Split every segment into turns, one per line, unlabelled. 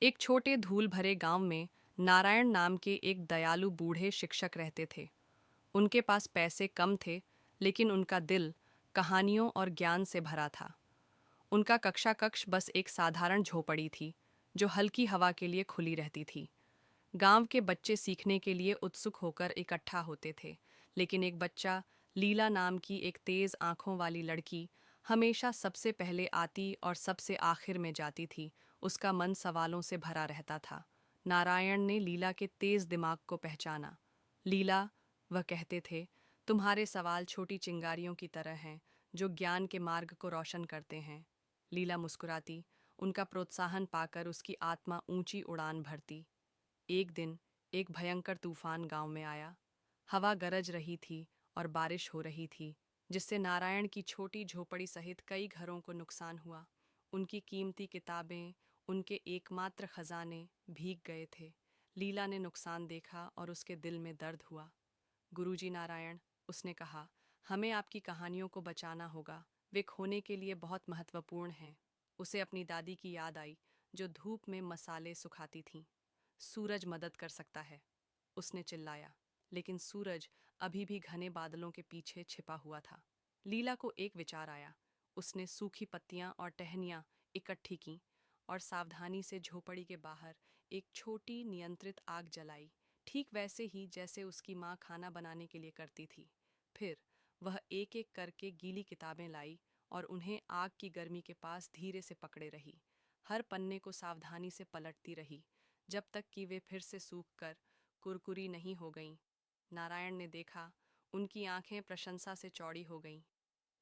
एक छोटे धूल भरे गांव में नारायण नाम के एक दयालु बूढ़े शिक्षक रहते थे। उनके पास पैसे कम थे, लेकिन उनका दिल कहानियों और ज्ञान से भरा था। उनका कक्षा कक्ष बस एक साधारण झोपड़ी थी, जो हल्की हवा के लिए खुली रहती थी। गांव के बच्चे सीखने के लिए उत्सुक होकर इकट्ठा होते थे, लेकिन एक बच्चा, लीला नाम की एक तेज आंखों वाली लड़की, हमेशा सबसे पहले आती और सबसे आखिर में जाती थी। उसका मन सवालों से भरा रहता था। नारायण ने लीला के तेज दिमाग को पहचाना। लीला, वह कहते थे, तुम्हारे सवाल छोटी चिंगारियों की तरह हैं, जो ज्ञान के मार्ग को रोशन करते हैं। लीला मुस्कुराती, उनका प्रोत्साहन पाकर उसकी आत्मा ऊंची उड़ान भरती। एक दिन एक भयंकर तूफान गांव में आया। हवा गरज रही थी और बारिश हो रही थी, जिससे नारायण की छोटी झोपड़ी सहित कई घरों को नुकसान हुआ। उनकी कीमती किताबें, उनके एकमात्र खजाने भीग गए थे। लीला ने नुकसान देखा और उसके दिल में दर्द हुआ। गुरुजी नारायण, उसने कहा, हमें आपकी कहानियों को बचाना होगा। वे खोने के लिए बहुत महत्वपूर्ण हैं। उसे अपनी दादी की याद आई, जो धूप में मसाले सुखाती थीं। सूरज मदद कर सकता है, उसने चिल्लाया, लेकिन सूरज अभी भी घने बादलों के पीछे छिपा हुआ था। लीला को एक विचार आया। उसने सूखी पत्तियां और टहनियां इकट्ठी कीं और सावधानी से झोपड़ी के बाहर एक छोटी नियंत्रित आग जलाई, ठीक वैसे ही जैसे उसकी माँ खाना बनाने के लिए करती थी। फिर वह एक एक करके गीली किताबें लाई और उन्हें आग की गर्मी के पास धीरे से पकड़े रही। हर पन्ने को सावधानी से पलटती रही, जब तक कि वे फिर से सूख कर कुरकुरी नहीं हो गईं। नारायण ने देखा, उनकी आंखें प्रशंसा से चौड़ी हो गईं।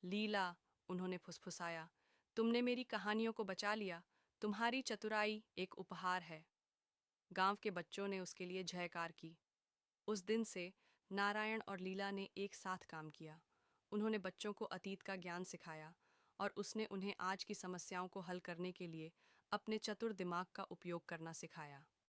लीला, उन्होंने फुसफुसाया, तुमने मेरी कहानियों को बचा लिया। तुम्हारी चतुराई एक उपहार है। गांव के बच्चों ने उसके लिए जयकार की। उस दिन से नारायण और लीला ने एक साथ काम किया। उन्होंने बच्चों को अतीत का ज्ञान सिखाया और उसने उन्हें आज की समस्याओं को हल करने के लिए अपने चतुर दिमाग का उपयोग करना सिखाया।